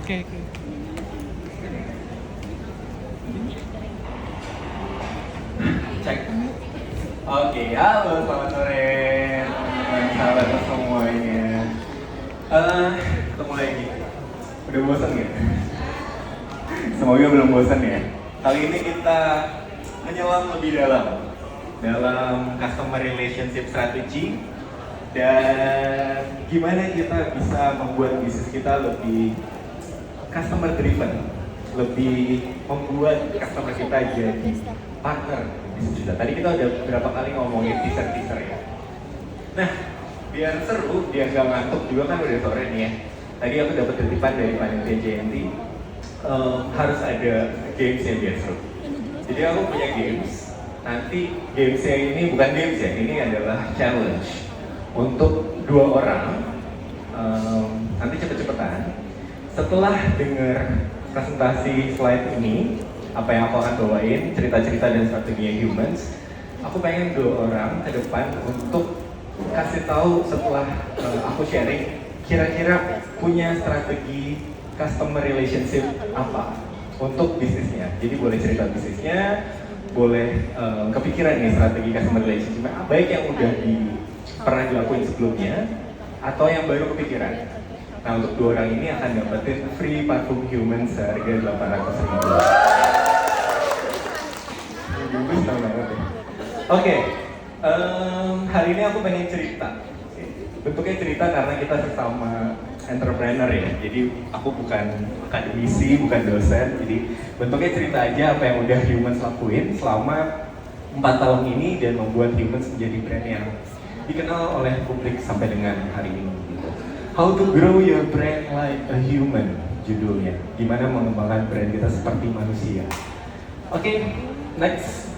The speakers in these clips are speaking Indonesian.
Oke, oke. Cek. Oke, halo, selamat sore sahabat semuanya. Ketemu lagi. Udah bosan nggak? Semoga belum bosan ya. Kali ini kita menyelam lebih dalam customer relationship strategy dan gimana kita bisa membuat bisnis kita lebih customer driven, lebih membuat customer kita jadi partner bisnis kita. Tadi kita udah berapa kali ngomongin teaser ya. Nah, biar seru, biar gak ngantuk juga kan udah sore nih ya. Tadi aku dapat titipan dari panitia JNT, harus ada games yang biar seru. Jadi aku punya games. Nanti gamesnya ini bukan games ya, ini adalah challenge untuk 2 orang. Nanti cepet-cepetan. Setelah dengar presentasi slide ini, apa yang aku akan bawain, cerita-cerita dan strateginya Humans, aku pengen 2 orang ke depan untuk kasih tahu setelah aku sharing, kira-kira punya strategi customer relationship apa untuk bisnisnya. Jadi boleh cerita bisnisnya, boleh kepikiran nih strategi customer relationship, baik yang udah pernah dilakuin sebelumnya, atau yang baru kepikiran. Nah, untuk 2 orang ini akan dapetin free parfum Humans seharga 800.000. Oke, hari ini aku pengen cerita. Bentuknya cerita karena kita sesama entrepreneur ya. Jadi aku bukan akademisi, bukan dosen. Jadi bentuknya cerita aja apa yang udah Humans lakuin selama 4 tahun ini dan membuat Humans menjadi brand yang dikenal oleh publik sampai dengan hari ini. How to grow your brand like a human, judulnya. Gimana mengembangkan brand kita seperti manusia. Oke, next.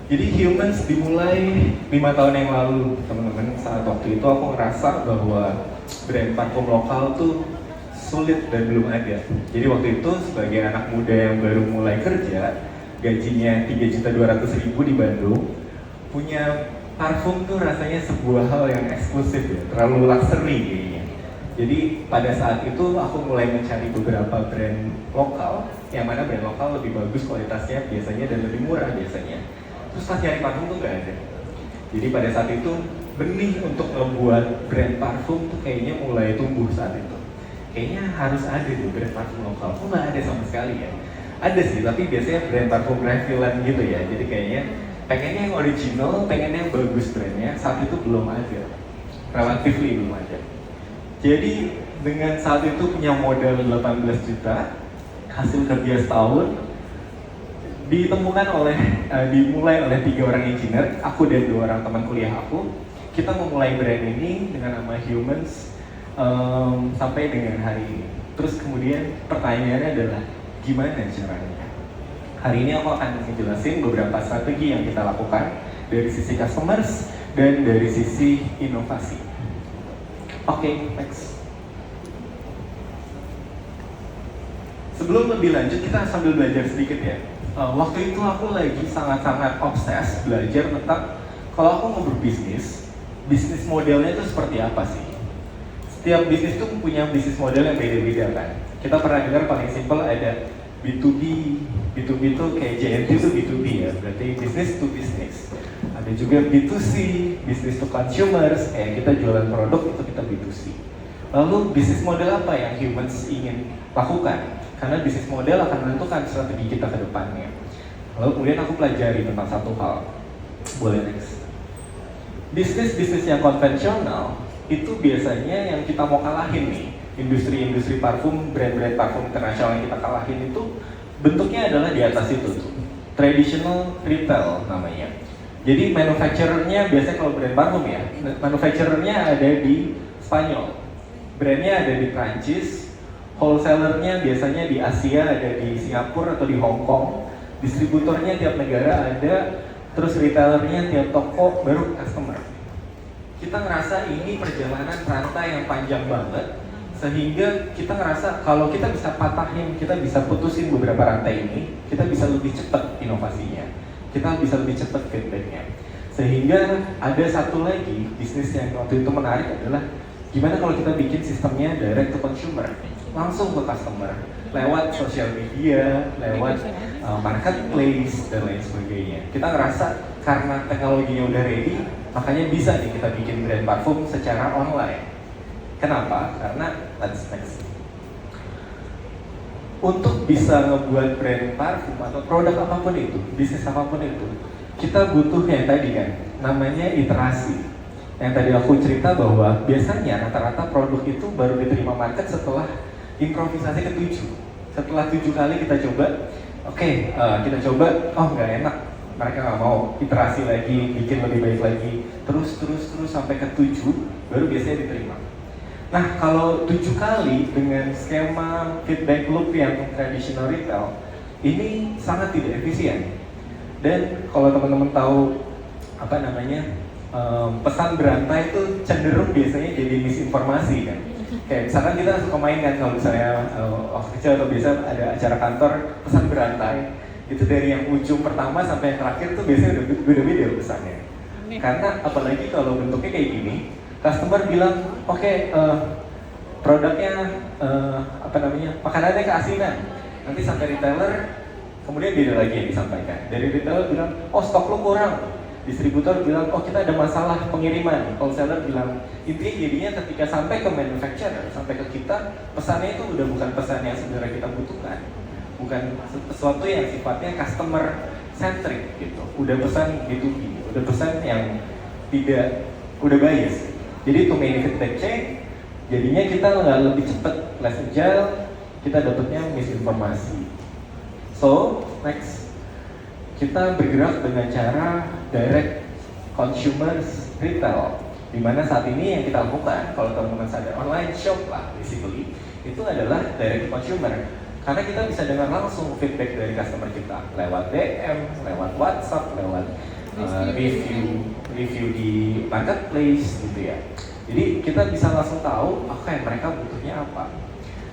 Jadi Humans dimulai 5 tahun yang lalu, teman-teman. Saat waktu itu aku ngerasa bahwa brand parfum lokal tuh sulit dan belum ada. Jadi waktu itu sebagai anak muda yang baru mulai kerja, gajinya 3.200.000 di Bandung, punya parfum tuh rasanya sebuah hal yang eksklusif ya, terlalu luxury kayaknya. Jadi pada saat itu aku mulai mencari beberapa brand lokal, yang mana brand lokal lebih bagus kualitasnya biasanya dan lebih murah biasanya. Terus pas cari parfum tuh nggak ada. Jadi pada saat itu benih untuk membuat brand parfum tuh kayaknya mulai tumbuh saat itu. Kayaknya harus ada tuh brand parfum lokal. Kok nggak ada sama sekali ya? Ada sih, tapi biasanya brand parfum refillan gitu ya. Jadi kayaknya pengennya yang original, pengennya yang bagus brandnya, saat itu belum ada, relatively belum ada. Jadi dengan saat itu punya modal 18 juta, hasil kerja setahun, dimulai oleh 3 orang engineer, aku dan 2 orang teman kuliah aku. Kita memulai brand ini dengan nama Humans sampai dengan hari ini. Terus kemudian pertanyaannya adalah gimana caranya? Hari ini aku akan menjelasin beberapa strategi yang kita lakukan dari sisi customers dan dari sisi inovasi. Oke, next. Sebelum lebih lanjut, kita sambil belajar sedikit ya. Waktu itu aku lagi sangat-sangat obses belajar tentang kalau aku mau berbisnis, bisnis modelnya itu seperti apa sih? Setiap bisnis itu punya bisnis model yang beda-beda kan. Kita pernah dengar paling simple ada B2B, B2B itu kayak JNT itu B2B ya, berarti business to business. Ada juga B2C, business to consumers, kayak kita jualan produk itu kita B2C. Lalu bisnis model apa yang Humans ingin lakukan? Karena bisnis model akan menentukan strategi kita ke depannya. Lalu kemudian aku pelajari tentang satu hal. Boleh next. Bisnis-bisnis yang konvensional itu biasanya yang kita mau kalahin nih. Industri-industri parfum, brand-brand parfum internasional yang kita kalahin itu bentuknya adalah di atas itu tuh. Traditional retail namanya. Jadi manufacturer-nya biasanya kalau brand parfum ya, manufacturer-nya ada di Spanyol, brandnya ada di Prancis, wholesaler-nya biasanya di Asia, ada di Singapura atau di Hong Kong, distributornya tiap negara ada, terus retailernya tiap toko, baru customer. Kita ngerasa ini perjalanan rantai yang panjang banget, sehingga kita ngerasa kalau kita bisa patahin, kita bisa putusin beberapa rantai ini, kita bisa lebih cepat inovasinya, kita bisa lebih cepat feedbacknya. Sehingga ada satu lagi bisnis yang waktu itu menarik adalah Gimana kalau kita bikin sistemnya direct to consumer, langsung ke customer, lewat sosial media, lewat marketplace, dan lain sebagainya. Kita ngerasa karena teknologinya udah ready, makanya bisa nih kita bikin brand parfum secara online. Kenapa? Karena, let's next. Untuk bisa ngebuat brand parfum atau produk apapun itu, bisnis apapun itu, kita butuh yang tadi kan, namanya iterasi. Yang tadi aku cerita bahwa biasanya rata-rata produk itu baru diterima market setelah improvisasi ke-7. Setelah 7 kali kita coba, kita coba, oh nggak enak, mereka nggak mau, iterasi lagi, bikin lebih baik lagi, terus sampai ke-7, baru biasanya diterima. Nah, kalau 7 kali dengan skema feedback loop yang tradisional retail, ini sangat tidak efisien. Dan kalau teman-teman tahu pesan berantai itu cenderung biasanya jadi misinformasi kan. Kayak misalkan kita suka main kan, kalau misalnya waktu kecil atau biasa ada acara kantor pesan berantai, itu dari yang ujung pertama sampai yang terakhir tuh biasanya udah beda-beda pesannya. Karena apalagi kalau bentuknya kayak gini, customer bilang, produknya makanannya keasinan. Nanti sampai retailer, kemudian beda lagi yang disampaikan. Dari retailer bilang, oh stok lo kurang. Distributor bilang, oh kita ada masalah pengiriman. Wholesaler bilang, intinya jadinya ketika sampai ke manufacturer, sampai ke kita, pesannya itu udah bukan pesan yang sebenarnya kita butuhkan. Bukan sesuatu yang sifatnya customer centric gitu. Udah pesan B2B, udah pesan yang udah bias. Jadi to manufacture chain, jadinya kita nggak lebih cepat, less agile, kita dapatnya misinformasi. So, next, kita bergerak dengan cara direct consumer retail, dimana saat ini yang kita lakukan, kalau teman-teman sadar, online shop lah, basically, itu adalah direct consumer. Karena kita bisa dengar langsung feedback dari customer kita, lewat DM, lewat WhatsApp, lewat review di marketplace gitu ya. Jadi kita bisa langsung tahu mereka butuhnya apa.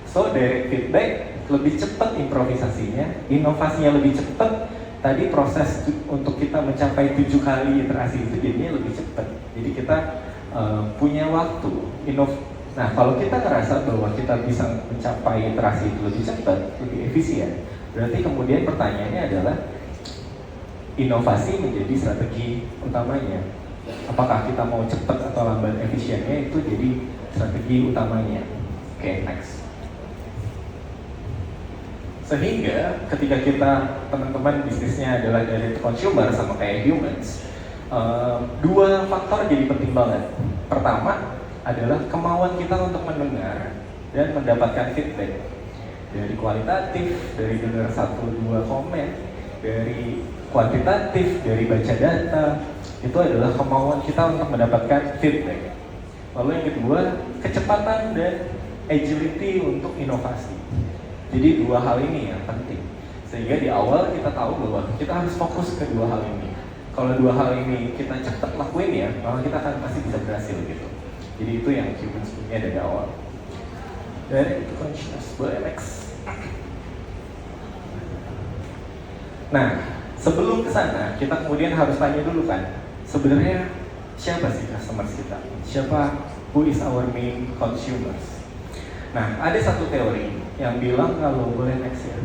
So direct feedback lebih cepat improvisasinya, inovasinya lebih cepat. Tadi proses untuk kita mencapai 7 kali iterasi itu jadinya lebih cepat. Jadi kita punya waktu. Nah kalau kita ngerasa bahwa kita bisa mencapai iterasi itu lebih cepat, lebih efisien, berarti kemudian pertanyaannya adalah inovasi menjadi strategi utamanya. Apakah kita mau cepat atau lambat efisiennya, itu jadi strategi utamanya. Oke, next. Sehingga ketika kita, teman-teman bisnisnya adalah dari consumer sama kayak humans, 2 faktor jadi penting banget. Pertama adalah kemauan kita untuk mendengar dan mendapatkan feedback dari kualitatif, dari dengar 1-2 komen, dari kuantitatif, dari baca data. Itu adalah kemauan kita untuk mendapatkan feedback. Lalu yang kedua, kecepatan dan agility untuk inovasi. Jadi 2 hal ini yang penting. Sehingga di awal kita tahu bahwa kita harus fokus ke 2 hal ini. Kalau 2 hal ini kita cepat lakuin ya, maka kita akan pasti bisa berhasil gitu. Jadi itu yang humans punya dari awal. Dari itu conscious, boleh next. Nah, sebelum ke sana, kita kemudian harus tanya dulu kan, sebenarnya siapa sih customers kita? Siapa, who is our main consumers? Nah, ada satu teori yang bilang, kalau boleh next ya,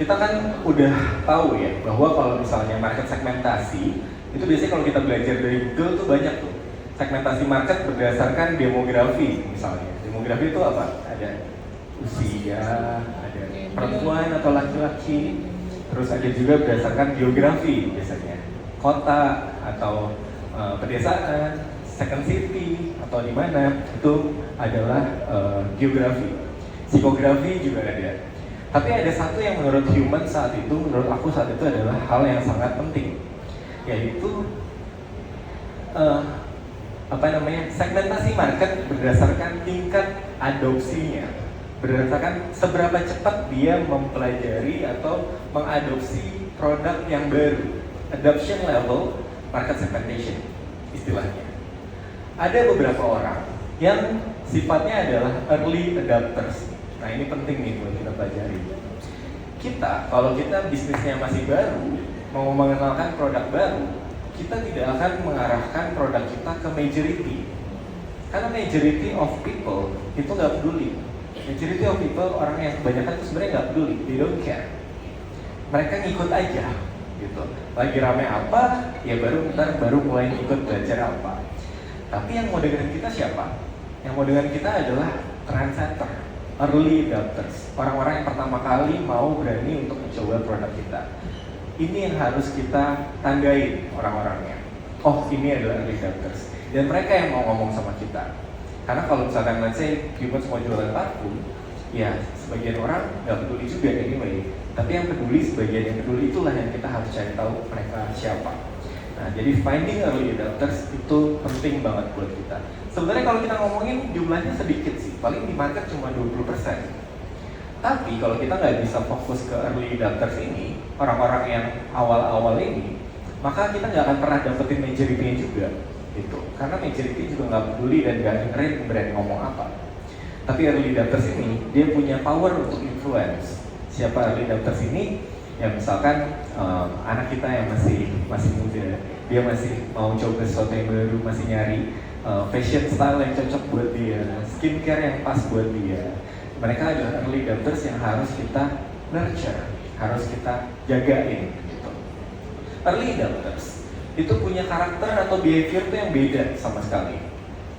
kita kan udah tahu ya bahwa kalau misalnya market segmentasi, itu biasanya kalau kita belajar dari Google tuh banyak tuh segmentasi market berdasarkan demografi. Misalnya demografi itu apa? Ada usia, ada perempuan atau laki-laki, terus ada juga berdasarkan geografi, biasanya kota atau pedesaan, second city atau di mana, itu adalah geografi. Psikografi juga ada. Tapi ada satu yang menurut human saat itu, menurut aku saat itu adalah hal yang sangat penting, yaitu segmentasi market berdasarkan tingkat adopsinya, berdasarkan seberapa cepat dia mempelajari atau mengadopsi produk yang baru, adoption level market segmentation istilahnya. Ada beberapa orang yang sifatnya adalah early adopters. Nah ini penting nih buat kita pelajari. Kalau kita bisnisnya masih baru, mau mengenalkan produk baru, kita tidak akan mengarahkan produk kita ke majority. Karena majority of people itu nggak peduli. Majority of people, orang yang kebanyakan itu sebenarnya nggak peduli, they don't care. Mereka ngikut aja, gitu. Lagi rame apa, ya baru mulai ikut belajar apa. Tapi yang mau dengerin kita siapa? Yang mau dengerin kita adalah trendsetter, early adopters, orang-orang yang pertama kali mau berani untuk mencoba produk kita. Ini yang harus kita tandai orang-orangnya. Oh, ini adalah early adopters. Dan mereka yang mau ngomong sama kita. Karena kalau misalkan let's say Cubans mau jualan parfum, ya sebagian orang nggak peduli juga anyway. Tapi yang peduli, sebagian yang peduli itulah yang kita harus cari tahu mereka siapa. Nah, jadi finding early adopters itu penting banget buat kita. Sebenarnya kalau kita ngomongin jumlahnya sedikit sih, paling di market cuma 20%. Tapi kalau kita nggak bisa fokus ke early adopters ini, orang-orang yang awal-awal ini, maka kita nggak akan pernah dapetin majority juga, gitu. Karena majority juga nggak peduli dan nggak dengerin brand ngomong apa. Tapi early adopters ini, dia punya power untuk influence. Siapa early adopters ini? Ya misalkan anak kita yang masih muda, dia masih mau coba sesuatu yang baru, masih nyari fashion style yang cocok buat dia, skincare yang pas buat dia. Mereka adalah early adopters yang harus kita nurture, harus kita jagain gitu. Early adopters itu punya karakter atau behavior tuh yang beda sama sekali.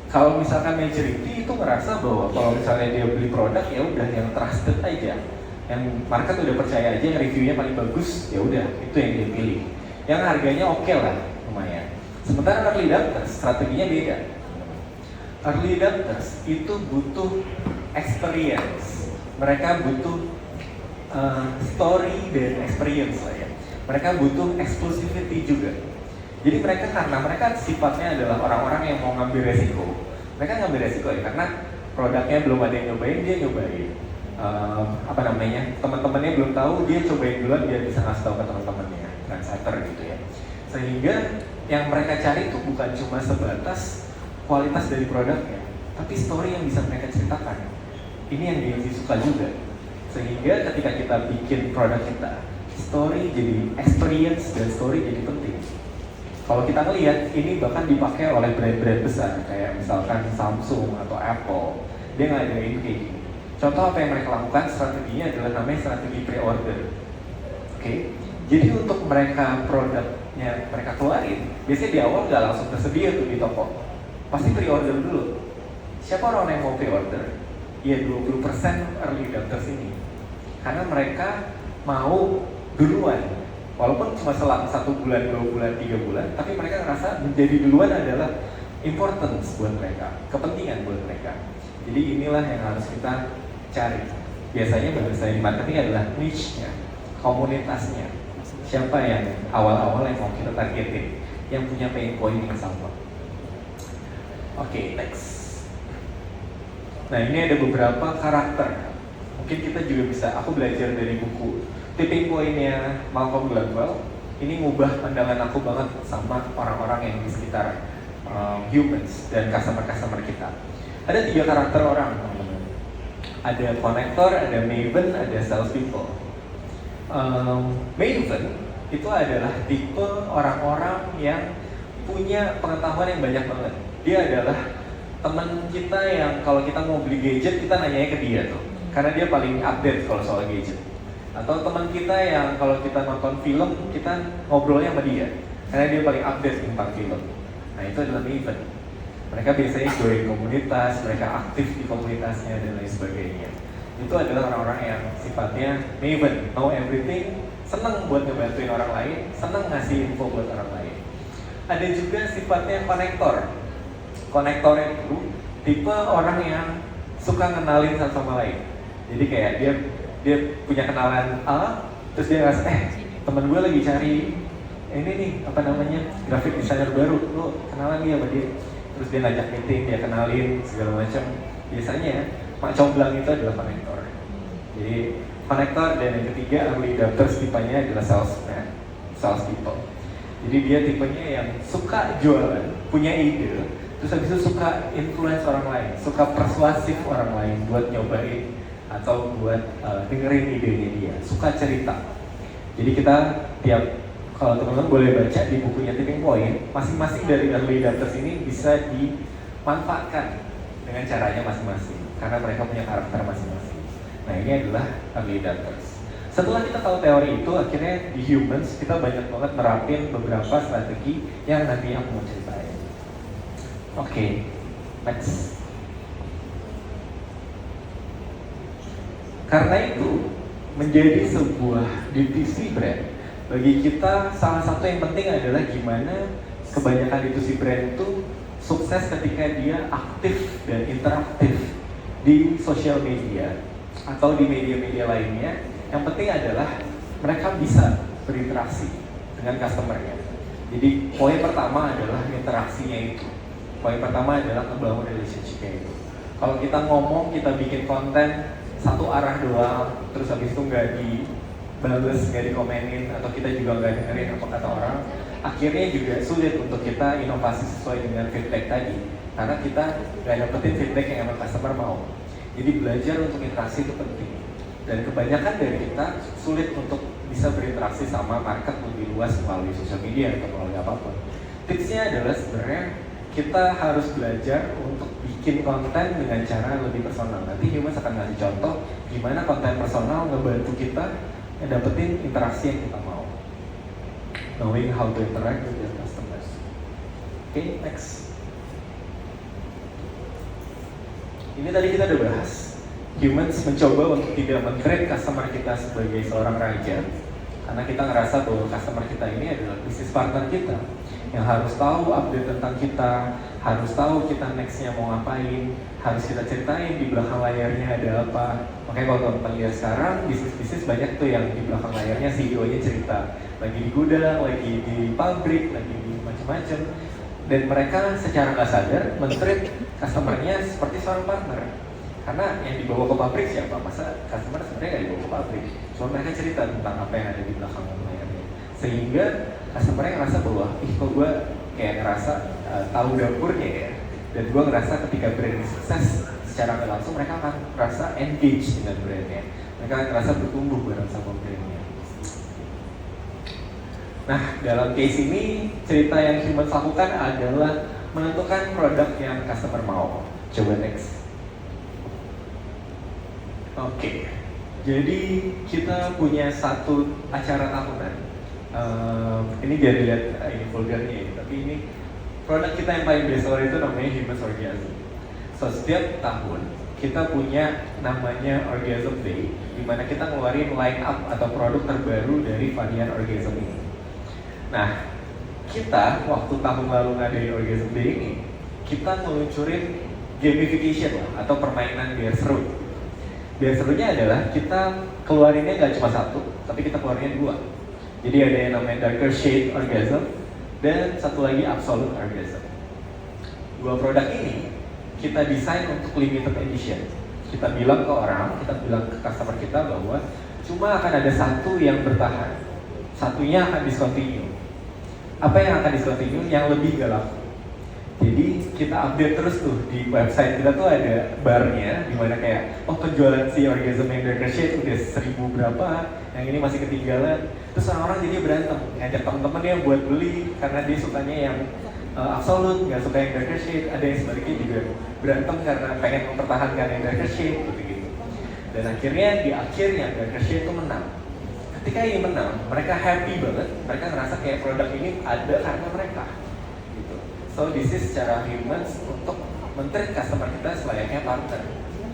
Kalau misalkan majority itu ngerasa bahwa kalau misalnya dia beli produk ya udah yang trusted aja, yang market udah percaya aja, yang reviewnya paling bagus, ya udah itu yang dia pilih. Yang harganya oke lah, lumayan. Sementara early adopters strateginya beda. Early adopters itu butuh experience, mereka butuh story dan experience lah ya. Mereka butuh exclusivity juga. Jadi mereka karena mereka sifatnya adalah orang-orang yang mau ngambil resiko. Mereka ngambil resiko ya karena produknya belum ada yang nyobain, dia nyobain. Teman-temannya belum tahu, dia cobain duluan biar bisa ngasih tahu ke teman-temannya, trendsetter gitu ya. Sehingga yang mereka cari itu bukan cuma sebatas kualitas dari produknya, tapi story yang bisa mereka ceritakan. Ini yang dia suka juga. Sehingga ketika kita bikin produk kita, story jadi experience dan story jadi penting. Kalau kita ngelihat ini bahkan dipakai oleh brand-brand besar kayak misalkan Samsung atau Apple, dia ngadain kayak gini. Contoh apa yang mereka lakukan, strateginya adalah namanya strategi pre-order. Oke, jadi untuk mereka produknya mereka keluarin, biasanya di awal nggak langsung tersedia tuh di toko, pasti pre-order dulu. Siapa orang yang mau pre-order? Ya 20% early adopters ini, karena mereka mau duluan, walaupun cuma selang 1 bulan, 2 bulan, 3 bulan, tapi mereka ngerasa menjadi duluan adalah importance buat mereka, kepentingan buat mereka. Jadi inilah yang harus kita cari. Biasanya bahasa di marketing adalah niche-nya, komunitasnya. Siapa yang awal-awal yang mau kita targetin, yang punya pain point yang sama. Oke, next. Nah ini ada beberapa karakter. Mungkin kita juga bisa, aku belajar dari buku Tipping Point-nya Malcolm Gladwell. Ini ngubah pandangan aku banget sama orang-orang yang di sekitar humans dan customer-customer kita. Ada 3 karakter orang, teman-teman. Ada connector, ada maven, ada sales people. Maven itu adalah tipe orang-orang yang punya pengetahuan yang banyak banget. Dia adalah teman kita yang kalau kita mau beli gadget, kita nanyanya ke dia tuh. Karena dia paling update kalau soal gadget. Atau teman kita yang kalau kita nonton film, kita ngobrolnya sama dia. Karena dia paling update tentang film. Nah itu adalah maven. Mereka biasanya join komunitas, mereka aktif di komunitasnya dan lain sebagainya. Itu adalah orang-orang yang sifatnya maven, know everything, senang buat ngebantuin orang lain, senang ngasih info buat orang lain. Ada juga sifatnya konektor. Konektor itu tipe orang yang suka ngenalin satu sama lain. Jadi kayak dia punya kenalan A, terus dia ngerasa temen gue lagi cari ini nih graphic designer baru, lo kenalan dia sama dia. Terus dia ngajak meeting, dia kenalin segala macam. Biasanya Mak Comblang itu adalah konektor. Jadi konektor, dan yang ketiga early adopters tipenya adalah sales people. Jadi dia tipenya yang suka jualan, punya ide, terus habis itu suka influence orang lain, suka persuasif orang lain buat nyobain atau buat dengerin idenya dia, suka cerita. Jadi kita kalau teman-teman boleh baca di bukunya Tipping Point, masing-masing dari early adopters ini bisa manfaatkan dengan caranya masing-masing, karena mereka punya karakter masing-masing. Nah ini adalah early adopters. Setelah kita tahu teori itu, akhirnya di humans kita banyak banget nerapin beberapa strategi yang nanti aku mau ceritain. Oke, next. Karena itu menjadi sebuah DTC brand, bagi kita salah satu yang penting adalah gimana kebanyakan D2C brand itu sukses ketika dia aktif dan interaktif di sosial media atau di media-media lainnya. Yang penting adalah mereka bisa berinteraksi dengan customer-nya. Jadi poin pertama adalah interaksinya itu. Poin pertama adalah ngebangun relationship-nya itu. Kalau kita ngomong, kita bikin konten satu arah doang, terus habis itu nggak dibales, nggak dikomenin, atau kita juga nggak dengerin apa kata orang, akhirnya juga sulit untuk kita inovasi sesuai dengan feedback tadi, karena kita nggak dapetin feedback yang emang customer mau. Jadi belajar untuk interaksi itu penting, dan kebanyakan dari kita sulit untuk bisa berinteraksi sama market lebih luas melalui sosial media atau melalui apapun. Tipsnya adalah sebenarnya kita harus belajar untuk bikin konten dengan cara lebih personal. Nanti Humans akan ngasih contoh gimana konten personal ngebantu kita dapetin interaksi yang kita mau. Knowing how to interact with your customers. Oke, next. Ini tadi kita udah bahas. Humans mencoba untuk tidak men-treat customer kita sebagai seorang raja, karena kita ngerasa bahwa customer kita ini adalah bisnis partner kita yang harus tahu update tentang kita, harus tahu kita nextnya mau ngapain, harus kita ceritain di belakang layarnya ada apa. Makanya kalau teman-teman lihat sekarang, bisnis-bisnis banyak tuh yang di belakang layarnya CEO-nya cerita lagi di gudang, lagi di pabrik, lagi di macam-macam, dan mereka secara nggak sadar men-treat customer-nya seperti seorang partner. Karena yang dibawa ke pabrik siapa? Masa customer sebenarnya nggak dibawa ke pabrik, cuma mereka cerita tentang apa yang ada di belakang layarnya, sehingga customer-nya ngerasa bahwa, kok gue kayak ngerasa tahu dapurnya ya, dan gue ngerasa ketika brand ini sukses secara nggak langsung, mereka akan merasa engage dengan brandnya, mereka akan ngerasa bertumbuh bareng sama brandnya. Nah, dalam case ini cerita yang Humans lakukan adalah menentukan produk yang customer mau. Coba next. Oke, jadi kita punya satu acara tahunan. Ini jangan dilihat ini vulgarnya ya, tapi ini produk kita yang paling bestseller itu namanya Humans Orgasm. So setiap tahun kita punya namanya Orgasm Day, di mana kita ngeluarin line up atau produk terbaru dari varian Orgasm ini. Nah, kita waktu tahun lalu ngadain Orgasm Day ini, kita ngeluncurin gamification lah, atau permainan biar seru. Biar serunya adalah kita keluarinnya nggak cuma satu, tapi kita keluarinnya dua. Jadi ada yang namanya Darker Shade Orgasm dan satu lagi Absolute Orgasm. Dua produk ini kita desain untuk limited edition. Kita bilang ke orang, kita bilang ke customer kita bahwa cuma akan ada satu yang bertahan, satunya akan discontinue. Apa yang akan discontinue? Yang lebih gak laku. Jadi kita update terus tuh di website kita tuh ada barnya, dimana kayak penjualan si Orgasm yang Darker Shade udah 1000 berapa, yang ini masih ketinggalan. Terus orang-orang jadi berantem, ngajak temen-temennya buat beli karena dia sukanya yang Absolute, nggak suka yang Darker Shade. Ada yang sebaliknya juga berantem karena pengen mempertahankan yang Darker Shade gitu-gitu. Dan akhirnya di akhir yang Darker Shade itu menang. Ketika ini menang, mereka happy banget, mereka ngerasa kayak produk ini ada karena mereka. So this is cara Humans untuk men-treat customer kita selayaknya partner,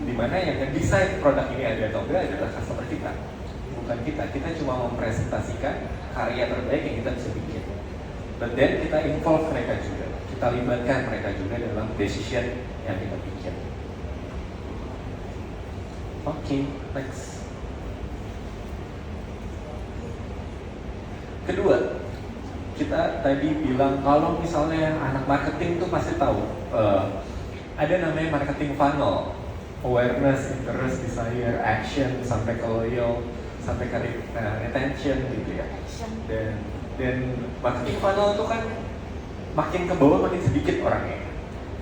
dimana yang ngedesain produk ini ada atau enggak adalah customer kita, bukan kita. Kita cuma mempresentasikan karya terbaik yang kita bisa bikin. But then kita involve mereka juga, kita libatkan mereka juga dalam decision yang kita bikin. Oke, next. Kedua, kita tadi bilang kalau misalnya anak marketing tuh pasti tahu ada namanya marketing funnel, awareness, interest, desire, action, sampai ke loyal, sampai ke retention gitu ya. Dan marketing funnel itu kan makin ke bawah makin sedikit orangnya.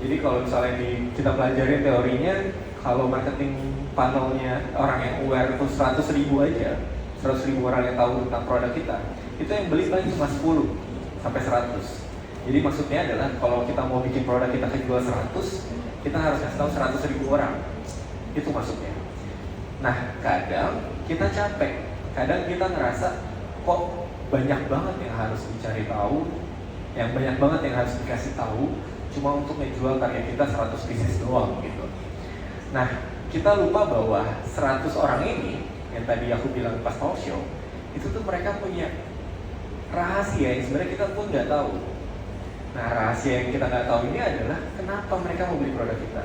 Jadi kalau misalnya kita pelajarin teorinya, kalau marketing funnelnya orang yang aware itu 100.000 aja, 100.000 orang yang tahu tentang produk kita, itu yang beli paling cuma 10 sampai 100. Jadi maksudnya adalah kalau kita mau bikin produk kita kejual 100, kita harus kasih tahu 100.000 orang. Itu maksudnya. Nah, kadang kita capek, kadang kita ngerasa kok banyak banget yang harus dicari tahu, yang banyak banget yang harus dikasih tahu, cuma untuk menjual karya kita 100 pieces doang gitu. Nah, kita lupa bahwa 100 orang ini, yang tadi aku bilang pas talk show, itu tuh mereka punya rahasia yang sebenarnya kita pun nggak tahu. Nah, rahasia yang kita nggak tahu ini adalah kenapa mereka mau beli produk kita.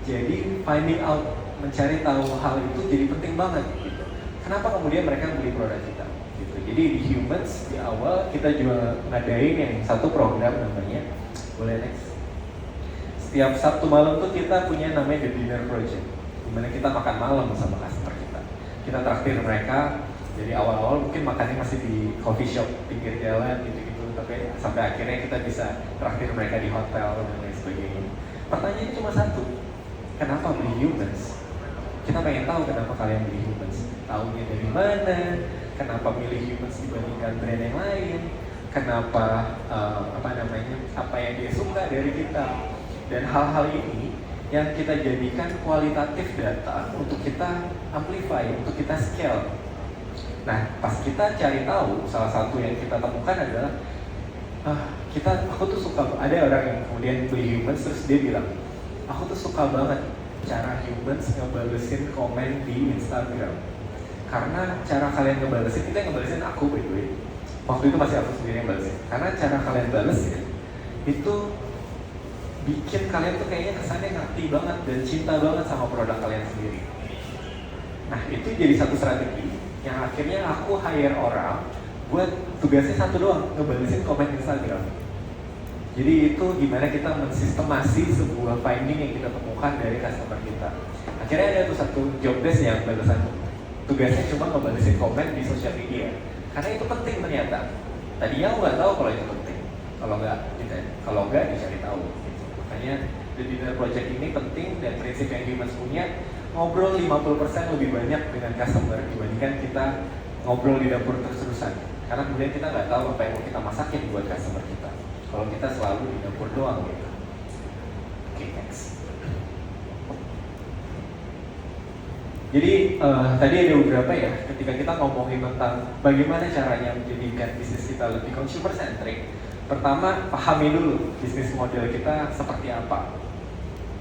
Jadi finding out, mencari tahu hal itu jadi penting banget gitu. Kenapa kemudian mereka beli produk kita gitu. Jadi di Humans di awal kita juga ngadain yang satu program namanya, boleh next. Setiap Sabtu malam tuh kita punya namanya The Dinner Project, dimana kita makan malam sama customer kita. Kita traktir mereka. Jadi awal-awal mungkin makannya masih di coffee shop pinggir jalan gitu-gitu, tapi sampai akhirnya kita bisa traktir mereka di hotel dan lain sebagainya. Pertanyaannya cuma satu, kenapa beli Humans? Kita pengen tahu kenapa kalian beli Humans. Tahunya dari mana? Kenapa milih Humans dibandingkan brand yang lain? Kenapa apa yang dia suka dari kita? Dan hal-hal ini yang kita jadikan kualitatif data untuk kita amplify, untuk kita scale. Nah, pas kita cari tahu, salah satu yang kita temukan adalah aku tuh suka, ada orang yang kemudian beli Humans terus dia bilang, aku tuh suka banget cara Humans ngebalesin komen di Instagram. Karena cara kalian ngebalesin, kita yang ngebalesin aku by the way. Waktu itu masih aku sendiri yang balesin. Karena cara kalian balesin itu bikin kalian tuh kayaknya kesannya ngerti banget dan cinta banget sama produk kalian sendiri. Nah, itu jadi satu strategi yang akhirnya aku hire orang buat tugasnya satu doang, ngebalesin komen Instagram. Jadi itu gimana kita mensistemasi sebuah finding yang kita temukan dari customer kita. Akhirnya ada tuh satu job desk yang balasan tugasnya cuma ngebalesin komen di sosial media. Karena itu penting ternyata. Tadinya aku nggak tahu kalau itu penting. Kalau nggak dicari tahu. Gitu. Makanya The Dinner Project ini penting dan prinsip yang Humans punya, ngobrol 50% lebih banyak dengan customer dibandingkan kita ngobrol di dapur terus-terusan. Karena kemudian kita nggak tahu apa yang mau kita masakin buat customer kita. Kalau kita selalu di dapur doang gitu. Oke, next. Jadi tadi ada beberapa ya, ketika kita ngomongin tentang bagaimana caranya menjadikan bisnis kita lebih consumer centric. Pertama, pahami dulu bisnis model kita seperti apa.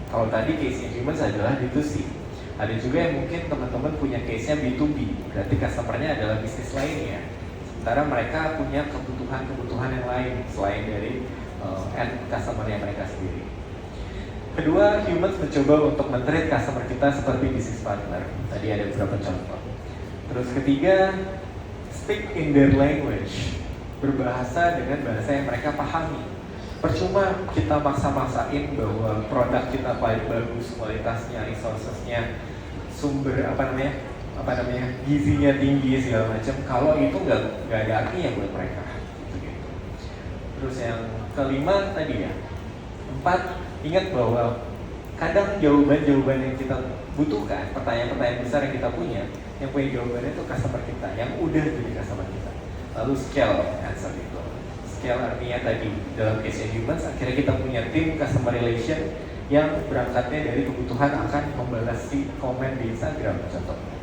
Kalau tadi case-nya Humans adalah B2C. Ada juga yang mungkin teman-teman punya case-nya B2B, berarti customer-nya adalah bisnis lainnya. Sementara mereka punya kebutuhan-kebutuhan yang lain selain dari end customer-nya mereka sendiri. Kedua, Humans mencoba untuk men-treat customer kita seperti business partner. Tadi ada beberapa contoh. Terus ketiga, speak in their language. Berbahasa dengan bahasa yang mereka pahami. Percuma kita maksa-maksain bahwa produk kita paling bagus, kualitasnya, resourcesnya, sumber gizinya tinggi segala macam. Kalau itu nggak ada artinya buat mereka. Gitu. Terus yang kelima tadi ya, 4, ingat bahwa kadang jawaban-jawaban yang kita butuhkan, pertanyaan-pertanyaan besar yang kita punya, yang punya jawabannya itu customer kita, yang udah jadi customer kita. Lalu scale answer itu. Scale artinya tadi, dalam case Humans, akhirnya kita punya tim customer relation yang berangkatnya dari kebutuhan akan membalas komen di Instagram contohnya.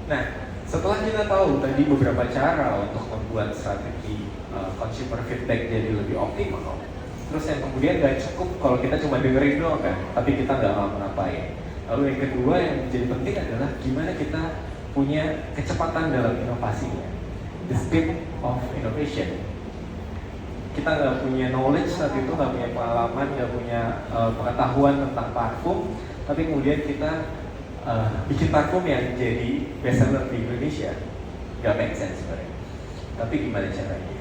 Nah, setelah kita tahu tadi beberapa cara untuk membuat strategi consumer feedback jadi lebih optimal, terus yang kemudian gak cukup kalau kita cuma dengerin doang kan, tapi kita nggak ngapa-ngapain. Lalu yang kedua yang menjadi penting adalah gimana kita punya kecepatan dalam inovasinya, the speed of innovation. Kita nggak punya knowledge saat itu, nggak punya pengalaman, nggak punya pengetahuan tentang parfum, tapi kemudian kita bikin parfum yang jadi bestseller di Indonesia, nggak make sense sebenarnya. Tapi gimana caranya?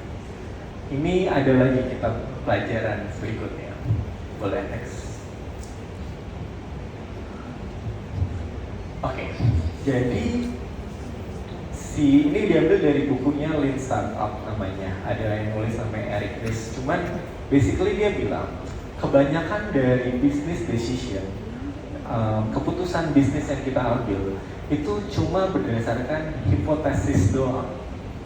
Ini ada lagi kita pelajaran berikutnya. Boleh next. Oke, jadi ini diambil dari bukunya Lean Startup namanya. Ada yang nulis namanya Eric Ries. Cuman basically dia bilang kebanyakan dari business decision, keputusan bisnis yang kita ambil itu cuma berdasarkan hipotesis doang.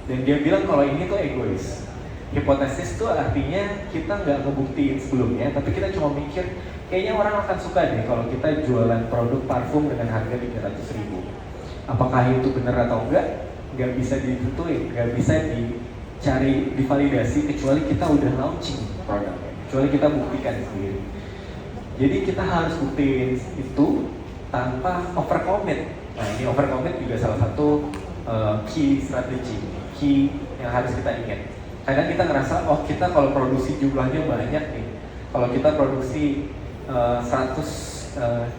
Dan dia bilang kalau ini tuh egois. Hipotesis tuh artinya kita nggak ngebuktiin sebelumnya, tapi kita cuma mikir kayaknya orang akan suka deh kalau kita jualan produk parfum dengan harga 300.000. Apakah itu benar atau enggak? Nggak bisa ditentuin, nggak bisa dicari, divalidasi kecuali kita udah launching produknya, kecuali kita buktikan sendiri. Jadi kita harus buktiin itu tanpa overcommit. Nah ini overcommit juga salah satu key strategi, key yang harus kita ingat. Kadang kita ngerasa, oh kita kalau produksi jumlahnya banyak nih, kalau kita produksi 100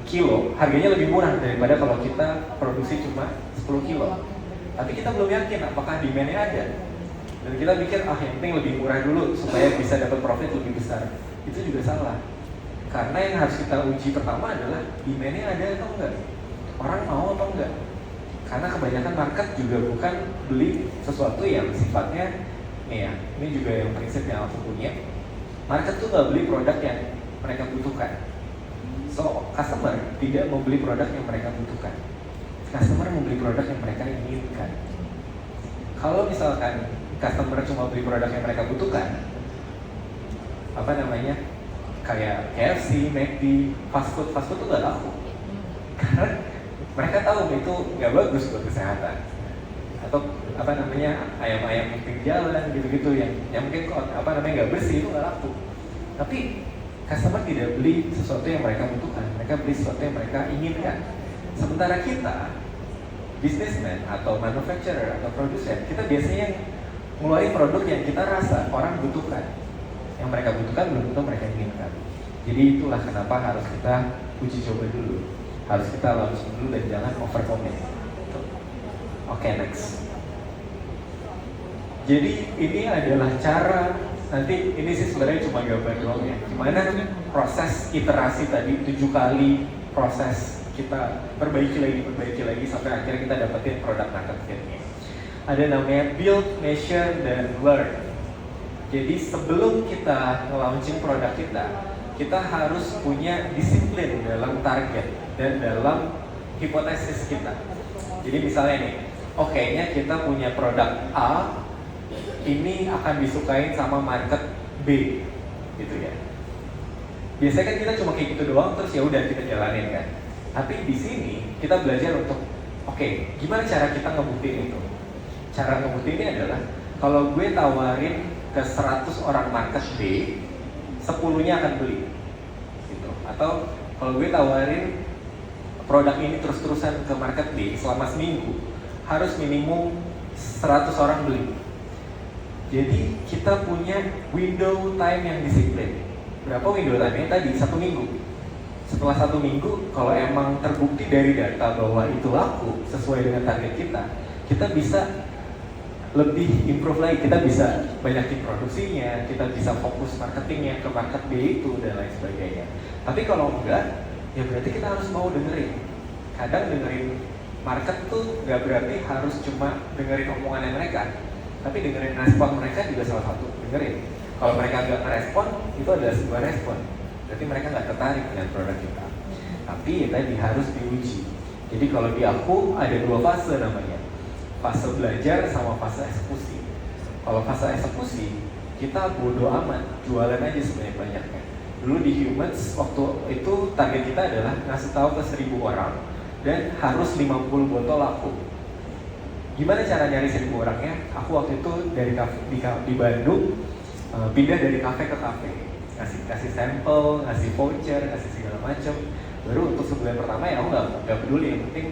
kilo, harganya lebih murah daripada kalau kita produksi cuma 10 kilo. Tapi kita belum yakin apakah demand-nya ada. Dan kita pikir, yang penting lebih murah dulu supaya bisa dapat profit lebih besar. Itu juga salah. Karena yang harus kita uji pertama adalah demand-nya ada atau enggak. Orang mau atau enggak. Karena kebanyakan market juga bukan beli sesuatu yang sifatnya, nih ya, ini juga yang prinsip yang aku punya. Market tuh nggak beli produk yang mereka butuhkan. So, customer tidak membeli produk yang mereka butuhkan. Customer membeli produk yang mereka inginkan. Kalau misalkan customer cuma beli produk yang mereka butuhkan, kayak KFC, McD, fast food tuh nggak laku. Karena mereka tahu itu nggak bagus buat kesehatan. Atau ayam-ayam yang pinggir jalan gitu-gitu yang mungkin nggak bersih itu nggak laku. Tapi customer tidak beli sesuatu yang mereka butuhkan, mereka beli sesuatu yang mereka inginkan. Sementara kita, businessman atau manufacturer atau produsen, kita biasanya ngeluarin produk yang kita rasa orang butuhkan, yang mereka butuhkan belum tentu mereka inginkan. Jadi itulah kenapa harus kita uji coba dulu, harus kita launch dulu dan jangan overcommit. Oke, next. Jadi ini adalah cara, nanti ini sih sebenarnya cuma gambar doang ya. Gimana proses iterasi tadi 7 kali proses kita perbaiki lagi sampai akhirnya kita dapetin produk market fit-nya. Ada namanya build, measure, dan learn. Jadi sebelum kita nge-launching produk kita harus punya disiplin dalam target dan dalam hipotesis kita. Jadi misalnya nih, kayaknya kita punya produk A, ini akan disukain sama market B, gitu ya. Biasanya kan kita cuma kayak gitu doang, terus ya udah kita jalanin kan. Tapi di sini kita belajar untuk, gimana cara kita ngebuktiin itu? Cara ngebuktiinnya adalah, kalau gue tawarin ke 100 orang market B, 10-nya akan beli, gitu. Atau kalau gue tawarin produk ini terus-terusan ke market B selama seminggu, harus minimum 100 orang beli. Jadi kita punya window time yang disiplin. Berapa window time-nya tadi? 1 minggu. Setelah 1 minggu, kalau emang terbukti dari data bahwa itu laku sesuai dengan target kita bisa lebih improve lagi. Kita bisa banyakin produksinya, kita bisa fokus marketingnya ke market B itu dan lain sebagainya. Tapi kalau enggak, ya berarti kita harus mau dengerin. Kadang dengerin market tuh nggak berarti harus cuma dengerin omongannya mereka, tapi dengerin respon mereka juga salah satu dengerin. Kalau mereka nggak ngerespon, itu adalah sebuah respon. Berarti mereka nggak tertarik dengan produk kita. Tapi ya tadi harus diuji. Jadi kalau di aku ada 2 fase namanya, fase belajar sama fase eksekusi. Kalau fase eksekusi, kita bodo amat, jualan aja sebanyak-banyaknya. Dulu di Humans, waktu itu target kita adalah ngasih tahu ke 1.000 orang dan harus 50 botol laku. Gimana cara nyari 1.000 orangnya? Aku waktu itu dari di Bandung pindah dari kafe ke kafe, kasih sampel, ngasih voucher, ngasih segala macam. Baru untuk sebulan pertama ya aku nggak peduli, yang penting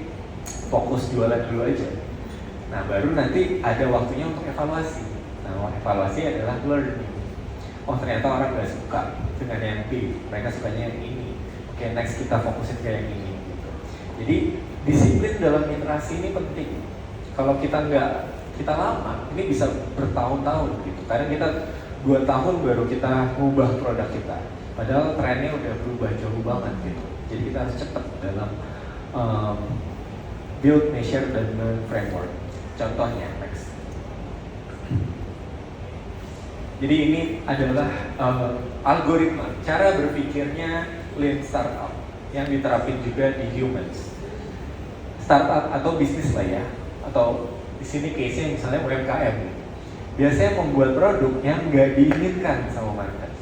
fokus jualan dulu aja. Nah baru nanti ada waktunya untuk evaluasi. Nah evaluasi adalah learning. Ternyata orang nggak suka dengan yang B, mereka sukanya yang ini. Next kita fokusin ke yang ini. Gitu. Jadi disiplin dalam iterasi ini penting. Kalau kita lama, ini bisa bertahun-tahun gitu. Karena kita 2 tahun baru kita ngubah produk kita. Padahal trennya udah berubah jauh banget gitu. Jadi kita harus cepat dalam build, measure, dan learn framework. Contohnya, next. Jadi ini adalah algoritma, cara berpikirnya Lean Startup yang diterapin juga di Humans. startup atau bisnis lah ya, atau di sini case-nya misalnya UMKM, biasanya membuat produk yang nggak diinginkan sama market.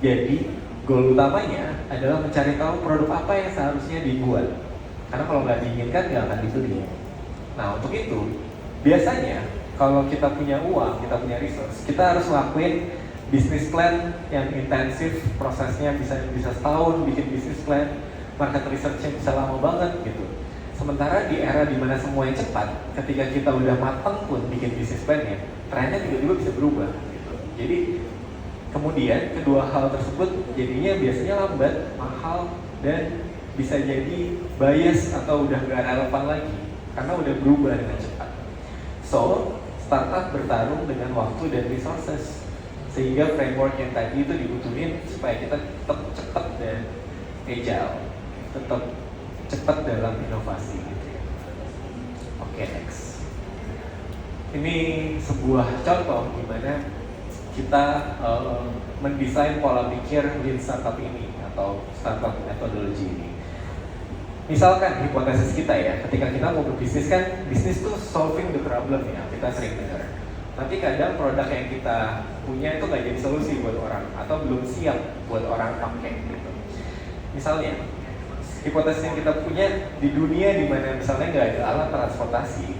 Jadi goal utamanya adalah mencari tahu produk apa yang seharusnya dibuat, karena kalau nggak diinginkan nggak akan dibeli. Nah untuk itu biasanya kalau kita punya uang, kita punya resource, kita harus lakuin bisnis plan yang intensif, prosesnya bisa setahun bikin bisnis plan, market research-nya bisa lama banget gitu. Sementara di era dimana semuanya cepat, ketika kita udah mateng pun bikin bisnis plan-nya, trennya tiba-tiba bisa berubah gitu. Jadi kemudian kedua hal tersebut jadinya biasanya lambat, mahal, dan bisa jadi bias atau udah nggak relevan lagi karena udah berubah dengan cepat. So, startup bertarung dengan waktu dan resources, sehingga framework yang tadi itu dibutuhin supaya kita tetap cepat dan agile, tetap cepat dalam inovasi gitu ya. Oke, next. Ini sebuah contoh gimana kita mendesain pola pikir lean startup ini atau startup methodology ini. Misalkan hipotesis kita ya, ketika kita mau berbisnis kan, bisnis tuh solving the problem ya, kita sering dengar. Tapi kadang produk yang kita punya itu nggak jadi solusi buat orang atau belum siap buat orang pakai gitu. Misalnya, hipotesis yang kita punya di dunia di mana misalnya nggak ada alat transportasi,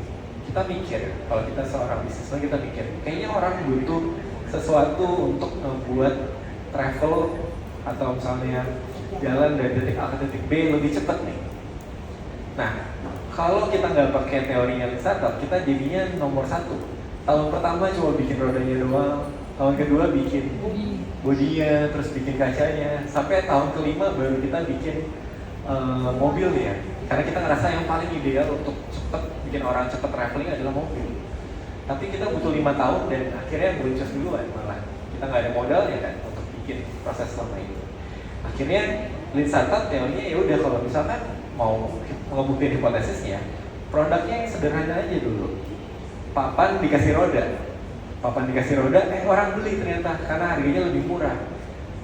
kita mikir, kalau kita seorang bisnismen kita mikir, kayaknya orang butuh sesuatu untuk membuat travel atau misalnya jalan dari titik A ke titik B lebih cepat nih. Nah, kalau kita nggak pakai teorinya startup, kita jadinya nomor 1. Tahun pertama cuma bikin rodanya doang, tahun kedua bikin bodinya, terus bikin kacanya, sampai tahun kelima baru kita bikin mobilnya. Karena kita ngerasa yang paling ideal untuk cepet bikin orang cepet traveling adalah mobil. Tapi kita butuh 5 tahun dan akhirnya boncos duluan malah. Kita nggak ada modalnya kan untuk bikin proses selama itu. Akhirnya lean startup teorinya ya udah kalau misalkan mau ngebuktiin hipotesisnya, produknya yang sederhana aja dulu. Papan dikasih roda, orang beli ternyata karena harganya lebih murah.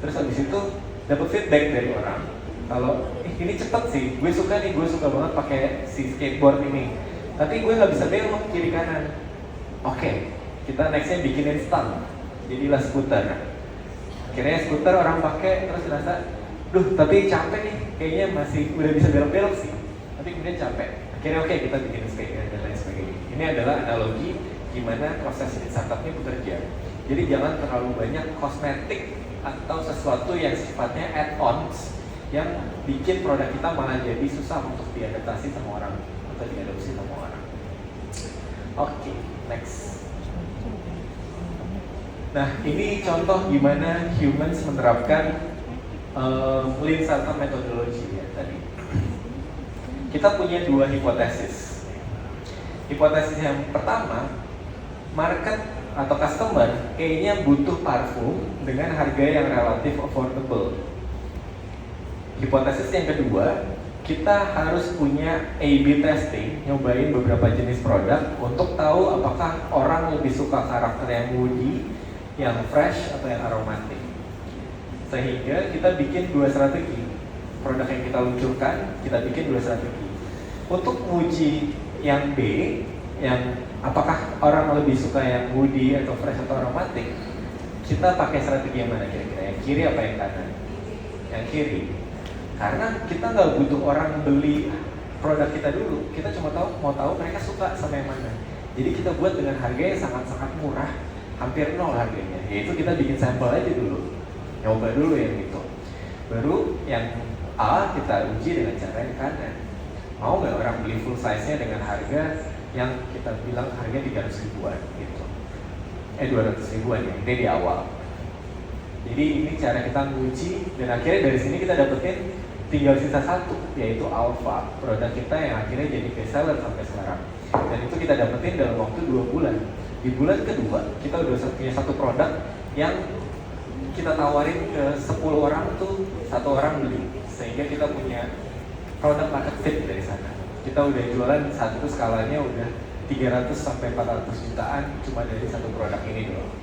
Terus habis itu dapat feedback dari orang. Kalau ini cepet sih, gue suka banget pakai si skateboard ini. Tapi gue nggak bisa belok kiri kanan. Oke, kita nextnya bikinin stang, jadilah skuter. Akhirnya skuter orang pakai terus ngerasa, tapi capek nih, kayaknya masih udah bisa belok-belok sih. Tapi kemudian capek. Akhirnya oke, kita bikin skateboard dan lain sebagainya. Ini adalah analogi gimana proses startup ini bekerja. Jadi jangan terlalu banyak kosmetik atau sesuatu yang sifatnya add-ons yang bikin produk kita malah jadi susah untuk diadaptasi sama orang atau diadopsi sama orang. Oke, next. Nah, ini contoh gimana humans menerapkan lean startup methodology ya tadi. Kita punya 2 hipotesis. Hipotesis yang pertama, market atau customer kayaknya butuh parfum dengan harga yang relatif affordable. Hipotesis yang kedua, kita harus punya A/B testing, nyobain beberapa jenis produk untuk tahu apakah orang lebih suka karakter yang woody, yang fresh, atau yang aromatik. Sehingga kita bikin 2 strategi. Produk yang kita luncurkan, kita bikin 2 strategi. Untuk uji yang B, yang apakah orang lebih suka yang woody atau fresh atau aromatik, kita pakai strategi yang mana kira-kira? Yang kiri apa yang kanan? Yang kiri. Karena kita nggak butuh orang beli produk kita dulu, kita cuma mau tahu mereka suka sama yang mana. Jadi kita buat dengan harga yang sangat-sangat murah, hampir 0 harganya. Yaitu kita bikin sampel aja dulu, nyoba dulu yang itu. Baru yang A kita uji dengan cara yang kanan. Mau nggak orang beli full size-nya dengan harga yang kita bilang harga 300 ribuan gitu. 200 ribuan ya, ini di awal. Jadi ini cara kita nguji dan akhirnya dari sini kita dapetin tinggal sisa 1, yaitu alpha, produk kita yang akhirnya jadi best seller sampai sekarang. Dan itu kita dapetin dalam waktu 2 bulan. Di bulan kedua kita udah punya 1 produk yang kita tawarin ke 10 orang tuh 1 orang beli, sehingga kita punya produk market fit dari sana. Kita udah jualan saat itu skalanya udah 300 sampai 400 jutaan cuma dari 1 produk ini doang.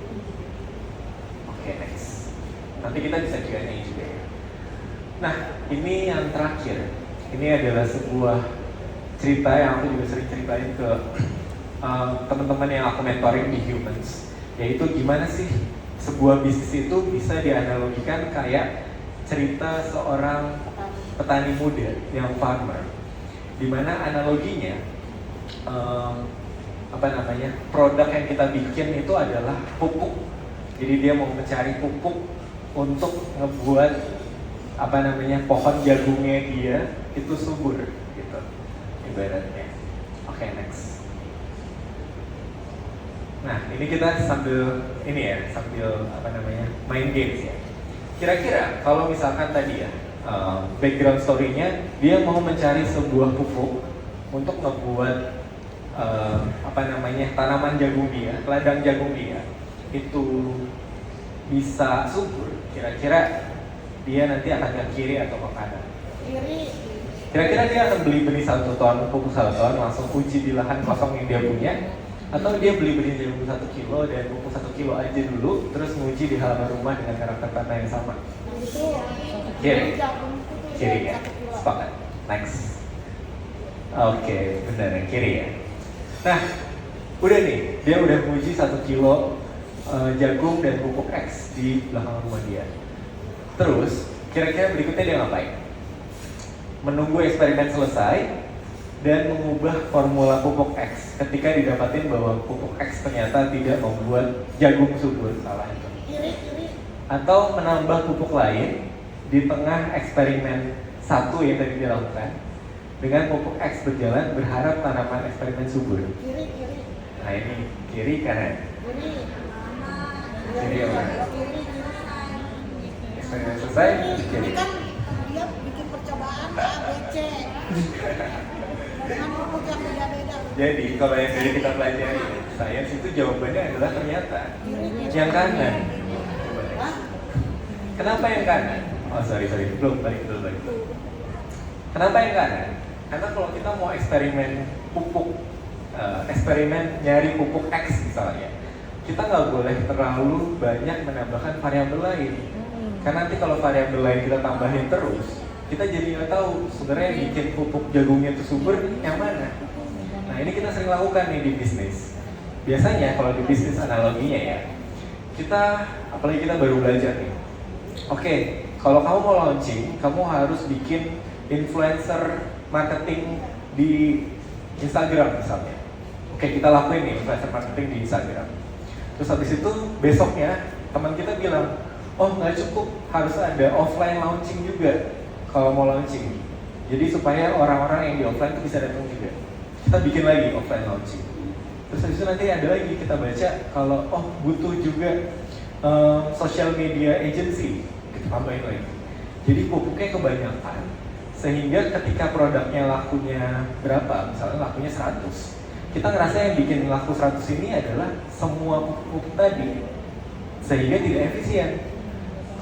Oke, next. Nanti kita bisa Q&A juga ya. Nah, ini yang terakhir. Ini adalah sebuah cerita yang aku juga sering ceritain ke teman-teman yang aku mentoring di Humans, yaitu gimana sih sebuah bisnis itu bisa dianalogikan kayak cerita seorang petani muda yang farmer, dimana analoginya produk yang kita bikin itu adalah pupuk. Jadi dia mau mencari pupuk untuk ngebuat pohon jagungnya dia itu subur gitu ibaratnya. Oke, next. Nah, ini kita sambil main games ya. Kira-kira kalau misalkan tadi ya background story-nya dia mau mencari sebuah pupuk untuk ngebuat tanaman jagung dia, ladang jagung dia itu bisa subur. Kira-kira dia nanti akan ke kiri atau ke kanan? Kiri. Kira-kira dia akan beli benih 1 ton, pupuk 1 ton, langsung uji di lahan kosong yang dia punya, atau dia beli benih jagung 1 kilo dan pupuk 1 kilo aja dulu, terus nguji di halaman rumah dengan karakter tanah yang sama? Kiri. Kiri ya. Sepakat. Next. Oke, benar yang kiri ya. Nah, udah nih, dia udah nguji 1 kilo jagung dan pupuk X di belakang rumah dia. Terus, kira-kira berikutnya dia ngapain? Menunggu eksperimen selesai dan mengubah formula pupuk X ketika didapatin bahwa pupuk X ternyata tidak membuat jagung subur, salah itu. Atau menambah pupuk lain di tengah eksperimen 1 yang tadi dilakukan, dengan pupuk X berjalan berharap tanaman eksperimen subur. Kiri. Nah ini kiri kanan. Kiri apa? Eksperimen selesai, kiri. Kan dia bikin percobaan A, B, C dengan pupuk yang beda-beda. Jadi kalau yang dari kita pelajari sains itu jawabannya adalah ternyata yang kanan. Kenapa yang kanan? Oh sorry belum balik. Kenapa yang kanan? Karena kalau kita mau eksperimen pupuk, eksperimen nyari pupuk X misalnya, kita nggak boleh terlalu banyak menambahkan variabel lain. Karena nanti kalau variabel lain kita tambahin terus, kita jadi nggak tahu sebenarnya yang bikin pupuk jagungnya itu subur yang mana. Nah ini kita sering lakukan nih di bisnis. Biasanya kalau di bisnis analoginya ya, apalagi kita baru belajar nih. Oke, kalau kamu mau launching, kamu harus bikin influencer marketing di Instagram misalnya. Oke, kita lakuin nih influencer marketing di Instagram. Terus habis itu besoknya teman kita bilang, oh nggak cukup, harus ada offline launching juga kalau mau launching. Jadi supaya orang-orang yang di offline itu bisa datang juga. Kita bikin lagi offline launching. Terus habis itu nanti ada lagi kita baca kalau butuh juga social media agency, kita tambahin lagi. Jadi pupuknya kebanyakan sehingga ketika produknya lakunya berapa, misalnya lakunya 100, kita ngerasa yang bikin laku 100 ini adalah semua pupuk tadi, sehingga tidak efisien.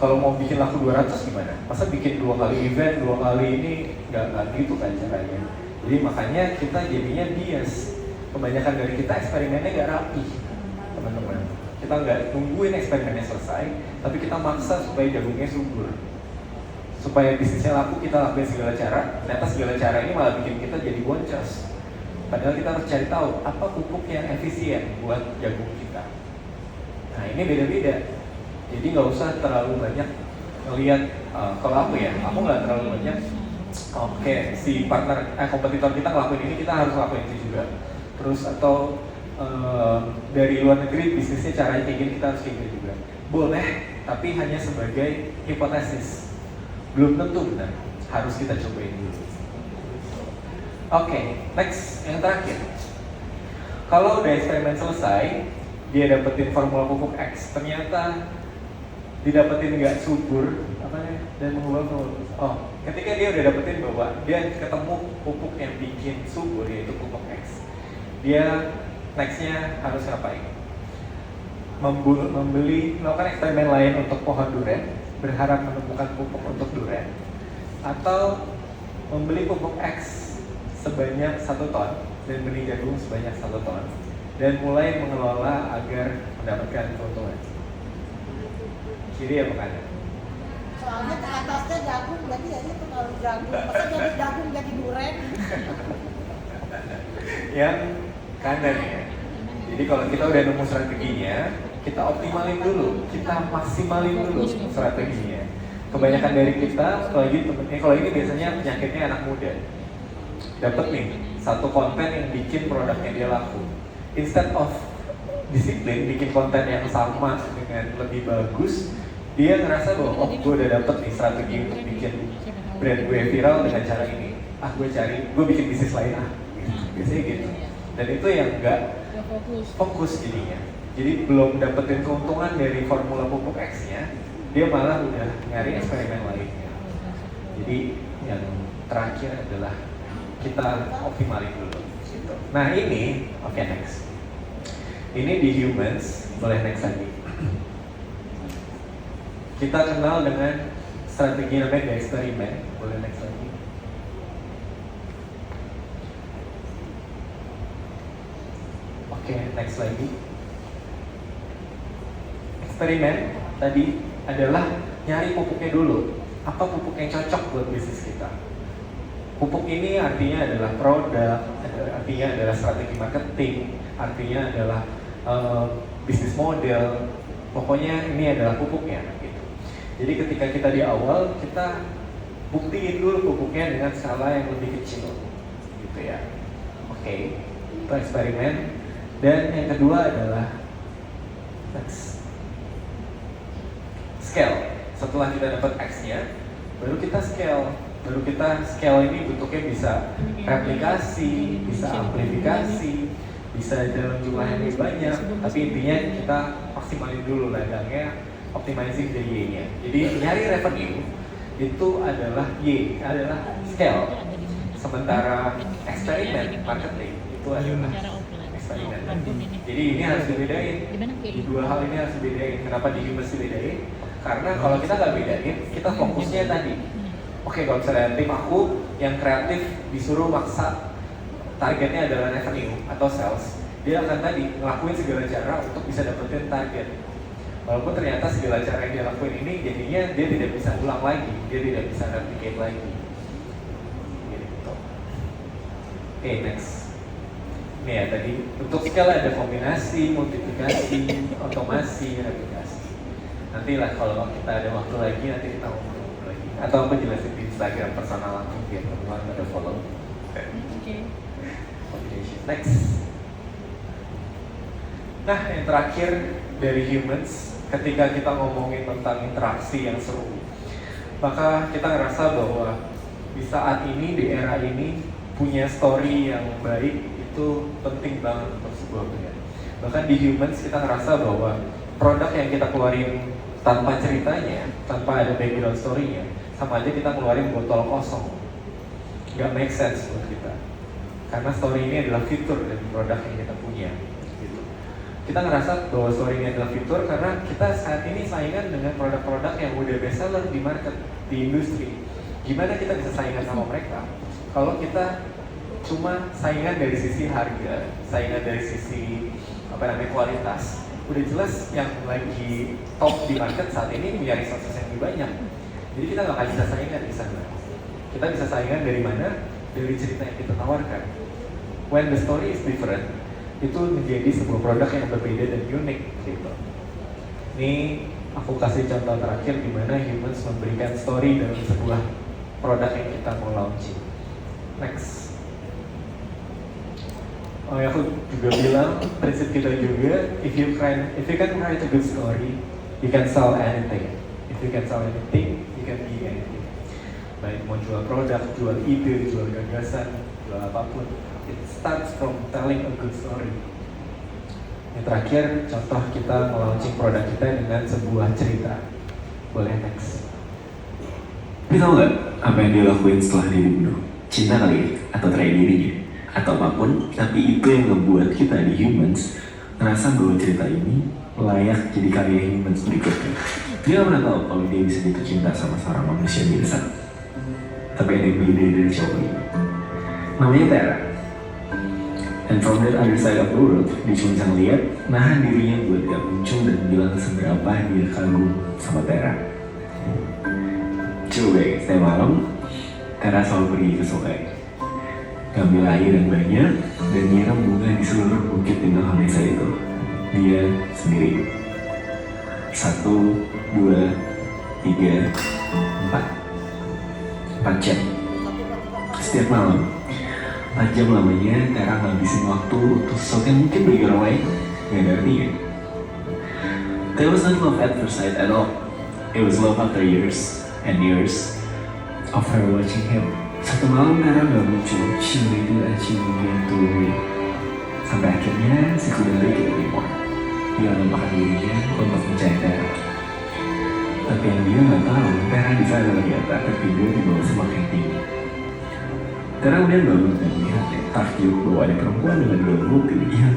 Kalau mau bikin laku 200 gimana? Masa bikin 2 kali event, 2 kali ini, nggak gitu kan caranya. Jadi makanya kita jadinya bias. Kebanyakan dari kita eksperimennya nggak rapi, teman-teman. Kita nggak tungguin eksperimennya selesai, tapi kita maksa supaya jagungnya subur. Supaya bisnisnya laku, kita lakuin segala cara. Ternyata segala cara ini malah bikin kita jadi boncos. Padahal kita harus cari tahu apa pupuk yang efisien buat jagung kita. Nah ini beda-beda. Jadi nggak usah terlalu banyak ngelihat. Kalau aku nggak terlalu banyak. Oke, si partner, kompetitor kita ngelakuin ini, kita harus lakuin itu juga. Terus atau dari luar negeri bisnisnya caranya kayak gini, kita harus kayak gitu juga. Boleh, tapi hanya sebagai hipotesis. Belum tentu benar, harus kita cobain dulu. Oke, next, yang terakhir. Kalau udah eksperimen selesai, dia dapetin formula pupuk X, ternyata didapetin nggak subur, dan mengubah formula. Ketika dia udah dapetin bahwa dia ketemu pupuk yang bikin subur, yaitu pupuk X, dia nextnya harus ngapain? Melakukan eksperimen lain untuk pohon durian, berharap menemukan pupuk untuk durian, atau membeli pupuk X sebanyak 1 ton dan benih jagung sebanyak 1 ton dan mulai mengelola agar mendapatkan keuntungan. Kiri apa kanan? Soalnya ke atasnya jagung, berarti ya itu kalau jagung, masa jadi jagung jadi durian. yang kanan ya. Jadi kalau kita udah nemu strateginya, kita optimalin dulu, kita maksimalin dulu strateginya. Kebanyakan dari kita, kalau ini biasanya penyakitnya anak muda. Dapat nih satu konten yang bikin produknya dia laku. Instead of disiplin, bikin konten yang sama dengan lebih bagus, dia ngerasa bahwa oh gue udah dapet nih strategi untuk bikin brand gue viral dengan cara ini. Gue bikin bisnis lain biasanya gitu. Dan itu yang enggak fokus jadinya. Jadi belum dapetin keuntungan dari formula pupuk X-nya, dia malah udah nyari eksperimen lainnya. Jadi yang terakhir adalah kita optimalin dulu. Gitu. Nah ini, oke, next. Ini di humans, boleh next lagi. Kita kenal dengan strategi namanya eksperimen, boleh next lagi. Oke, next lagi. Eksperimen tadi adalah nyari pupuknya dulu. Apa pupuk yang cocok buat bisnis kita? Pupuk ini artinya adalah produk, artinya adalah strategi marketing, artinya adalah bisnis model. Pokoknya ini adalah pupuknya. Gitu. Jadi ketika kita di awal, kita buktiin dulu pupuknya dengan skala yang lebih kecil, gitu ya. Oke, itu eksperimen. Dan yang kedua adalah next. Scale. Setelah kita dapat X-nya, baru kita scale. Baru kita scale ini bentuknya bisa replikasi, bisa amplifikasi, bisa dalam jumlah yang lebih banyak. Tapi intinya kita maksimalin dulu ladangnya, optimizing the Y-nya. Jadi nyari revenue itu adalah Y, adalah scale. Sementara eksperimen marketing itu adalah eksperimen. Jadi ini harus dibedain. Di dua hal ini harus dibedain. Kenapa di humans dibedain? Karena kalau kita nggak bedain, kita fokusnya tadi. Oke, kalau misalnya tim aku yang kreatif disuruh maksa targetnya adalah revenue atau sales, dia akan tadi ngelakuin segala cara untuk bisa dapetin target. Walaupun ternyata segala cara yang dia lakuin ini jadinya dia tidak bisa ulang lagi, dia tidak bisa replicate lagi. Gitu. Oke, next. Ini ya tadi untuk skala ada kombinasi, multiplikasi, otomasi, replikasi. Nantilah kalau kita ada waktu lagi nanti kita ngobrol lagi. Atau aku jelasin di Instagram personal langsung biar teman-teman ada follow. Oke. Next. Nah yang terakhir dari humans, ketika kita ngomongin tentang interaksi yang seru, maka kita ngerasa bahwa di saat ini, di era ini, punya story yang baik itu penting banget untuk sebuah brand. Bahkan di humans kita ngerasa bahwa produk yang kita keluarin tanpa ceritanya, tanpa ada background story-nya, sama aja kita keluarin botol kosong. Gak make sense buat kita. Karena story ini adalah fitur dari produk yang kita punya. Gitu. Kita ngerasa bahwa story ini adalah fitur karena kita saat ini saingan dengan produk-produk yang udah bestseller di market, di industri. Gimana kita bisa saingan sama mereka? Kalau kita cuma saingan dari sisi harga, saingan dari sisi kualitas, udah jelas yang lagi top di market saat ini punya resources yang lebih banyak. Jadi kita nggak akan bisa saingan di sana. Kita bisa saingan dari mana? Dari cerita yang kita tawarkan. When the story is different, itu menjadi sebuah produk yang berbeda dan unik gitu. Ini aku kasih contoh terakhir di mana humans memberikan story dalam sebuah produk yang kita mau launching. Next. Oh ya, aku juga bilang prinsip kita juga, if you can write a good story, you can sell anything. If you can sell anything, you can be anything. Baik mau jual produk, jual ide, jual gagasan, jual apapun, it starts from telling a good story. Yang terakhir, contoh kita launching produk kita dengan sebuah cerita. Boleh next. Tapi tau gak apa yang dia lakuin setelah dia dibunuh? Cinta kali ya? Atau terakhir dirinya? Atau apapun, tapi itu yang ngebuat kita di humans ngerasa bahwa cerita ini layak jadi karya humans berikutnya. Dia gak pernah tahu kalau dia bisa jatuh cinta sama seorang manusia biasa. Tapi ada yang beda dari cowok ini. Namanya Tera. And from that other side of the world, dia cuma bisa ngeliat, nahan dirinya buat gak muncul dan bilang seberapa dia kagum sama Tera. Coba setiap malam, Tera selalu pergi ke sungai. ngambil air yang banyak, dan nyiram bunga di seluruh bukit di belakang desa itu. Dia sendiri. 1, 2, 3, 4 jam. Setiap malam 4 jam lamanya Tera ngabisin waktu untuk sesuatu yang mungkin bagi orang lain gak ada artinya. There was not love at first sight at all. It was love after years and years of her watching him. Satu malam Tera gak muncul, she waited and she began to worry. Sampai akhirnya si kuda lari ke Timur. Dia menampakkan dirinya untuk mencari Tera. Tapi yang dia gak tahu, Tera di sana ternyata tertidur di bawah semak yang tinggi. Tera kemudian bangun dan melihatnya, takjub bahwa ada perempuan dengan gaun putih yang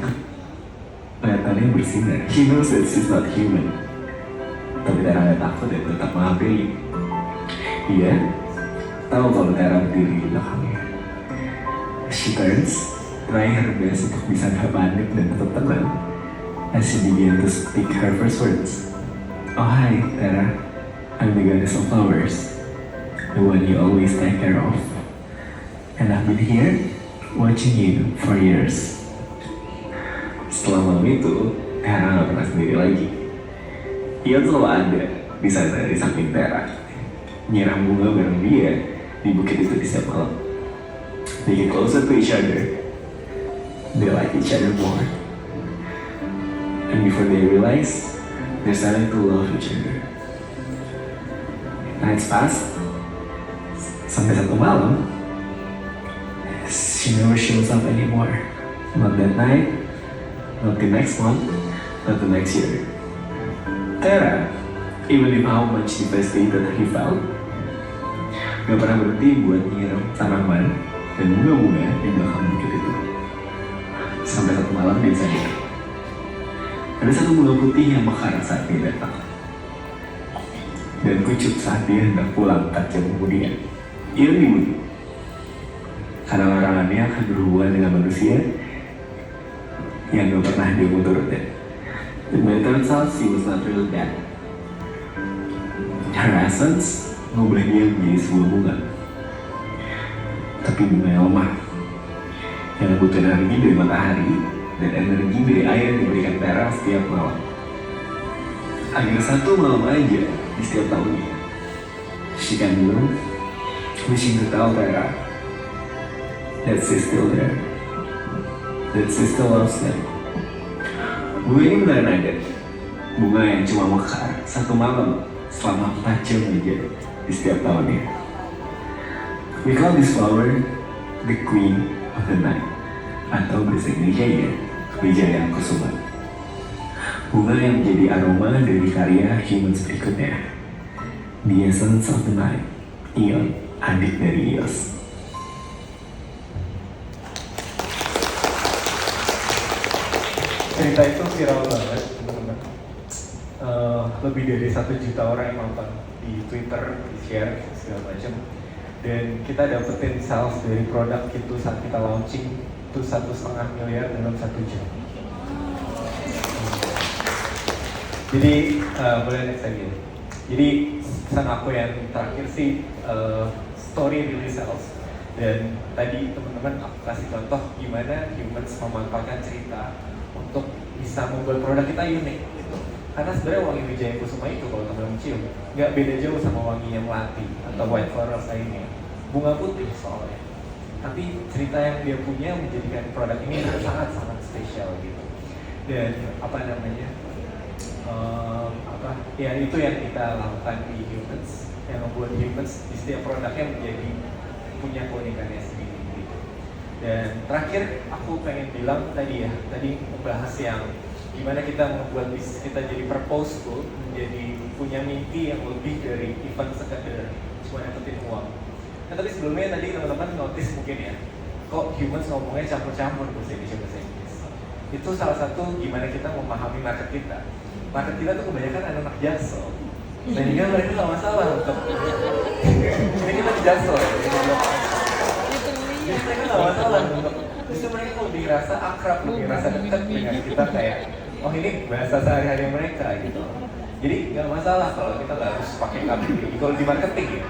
kelihatannya bersinar. She knows that she's not human. Tapi Tera gak takut dan tetap menghampiri. Dia tahu kalau Tera berdiri di belakangnya. She turns, trying her best untuk bisa gak panik dan tetap tenang. As she began to speak her first words. Oh hi, Tera. I'm the goddess of flowers. The one you always take care of. And I've been here, watching you for years. Setelah malam itu, Tera gak pernah sendiri lagi. Ia selalu ada di sana di samping Tera, nyiram bunga bareng dia di bukit itu di setiap malam. They get closer to each other. They like each other more. And before they realize, they're starting to love each other. Nights pass. Sampai satu malam, she never shows up anymore. Not that night, not the next month, not the next year. Tera, even if how much devastated he felt, gak pernah berhenti buat nyiram tanaman dan bunga-bunga di belakang bukit itu. Sampai satu malam dia sadar, ada satu bunga putih yang mekar saat dia datang, dan pucuk saat dia hendak pulang 4 jam kemudian. Ia dibunuh karena larangannya akan berhubungan dengan manusia yang gak pernah dia mau turutin. But it turns out she was not really bad. Her essence mengubah dia menjadi sebuah bunga, tapi bunga yang lemah, yang butuh energi dari matahari dan energi dari air yang diberikan Tera setiap malam. Akhirnya satu malam aja di setiap tahunnya, she can bloom, wishing to tell Tera that she's still there, that she still loves them. Bunga ini beneran ada. Bunga yang cuma mekar satu malam selama 4 jam aja di setiap tahunnya. We call this flower the Queen of the Night, atau bahasa Indonesia Wijaya Kusuma. Bunga yang menjadi aroma dari karya Humans berikutnya, The Essence of the Night, Ion, adik dari Ios. Cerita itu viral banget, teman-teman. Lebih dari 1 juta orang yang nonton di Twitter, di share segala macam. Dan kita dapetin sales dari produk itu saat kita launching itu 1,5 miliar dalam 1 jam. Jadi boleh next lagi. Jadi pesan aku yang terakhir sih story really sells. Dan tadi teman-teman aku kasih contoh gimana Humans memanfaatkan cerita untuk bisa membuat produk kita unik gitu. Karena sebenarnya wangi Wijaya Kusuma itu kalau teman-teman cium nggak beda jauh sama wanginya melati atau white flowers lainnya, bunga putih soalnya. Tapi cerita yang dia punya menjadikan produk ini sangat-sangat spesial gitu. Dan ya itu yang kita lakukan di Humans, yang membuat Humans di setiap produknya menjadi punya keunikannya sendiri gitu. Dan terakhir aku pengen bilang tadi membahas yang gimana kita membuat bisnis kita jadi purposeful, menjadi punya mimpi yang lebih dari event sekedar cuma dapetin uang. Nah tapi sebelumnya tadi teman-teman notice mungkin ya, kok Humans ngomongnya campur-campur bahasa Indonesia bahasa Inggris. Itu salah satu gimana kita memahami market kita. Market kita tuh kebanyakan anak-anak jaksel, sehingga mereka nggak masalah untuk ini kita di jaksel ya, jadi mereka nggak masalah untuk justru mereka lebih rasa akrab, lebih rasa dekat dengan kita kayak oh ini bahasa sehari-hari mereka gitu. Jadi nggak masalah kalau kita nggak harus pakai KBBI. Kalau di marketing ya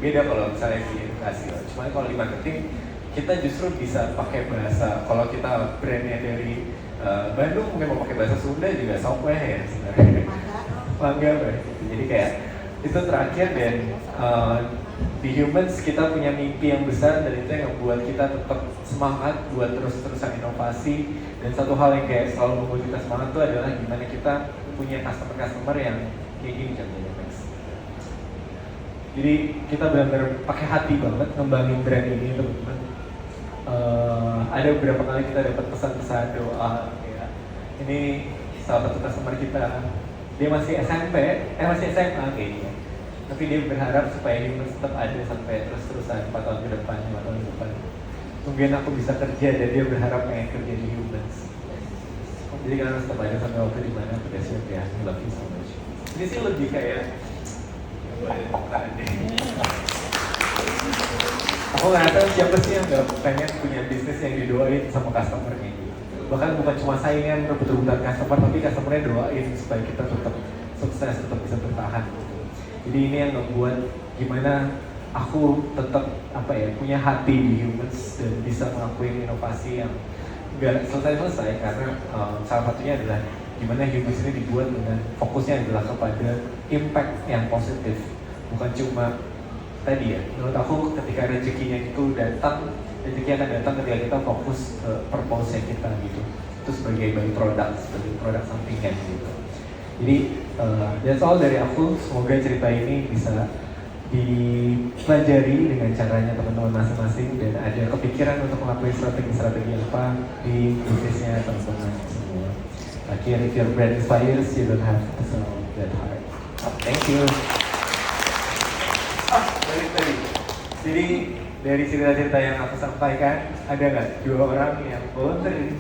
beda kalau misalnya di edukasi. Cuma kalau di marketing kita justru bisa pakai bahasa, kalau kita brandnya dari Bandung mungkin mau pakai bahasa Sunda juga sok weh ya sebenarnya. Bangga weh. Jadi kayak itu terakhir, dan di Humans kita punya mimpi yang besar, dan itu yang membuat kita tetap semangat buat terus-terusan inovasi. Dan satu hal yang kayak selalu membuat kita semangat itu adalah gimana kita punya customer yang kayak gini contohnya Max. Jadi kita benar-benar pakai hati banget ngembangin brand ini teman-teman. Ada beberapa kali kita dapat pesan-pesan doa ya. Ini salah satu customer kita, dia masih SMP, masih SMA kayaknya. Tapi dia berharap supaya Humans tetap ada sampai terus-terusan 4 tahun ke depan, 5 tahun ke depan. Mungkin aku bisa kerja, dan dia berharap pengen kerja di Humans. Jadi kalian tetap ada sampai waktu dimana aku udah siap ya. I love you so much. Ini sih lebih kayak aku ngerasa siapa sih yang gak pengen punya bisnis yang didoain sama customer-nya gitu. Bahkan bukan cuma saingan rebut-rebutan customer, tapi customer-nya doain supaya kita tetap sukses, tetap bisa bertahan gitu. Jadi ini yang membuat gimana aku tetap punya hati di Humans dan bisa ngelakuin inovasi yang gak selesai-selesai, karena salah satunya adalah gimana Humans ini dibuat dengan fokusnya adalah kepada impact yang positif, bukan cuma tadi ya. Menurut aku ketika rezekinya itu datang, rezeki akan datang ketika kita fokus ke purpose-nya kita gitu. Itu sebagai produk sampingan gitu. Jadi that's all dari aku. Semoga cerita ini bisa dipelajari dengan caranya teman-teman masing-masing, dan ada kepikiran untuk melakukan strategi apa di bisnisnya teman-teman semua. Akhirnya, if your brand inspires, you don't have to sell that hard. Thank you. Jadi dari cerita-cerita yang aku sampaikan, ada nggak 2 orang yang volunteer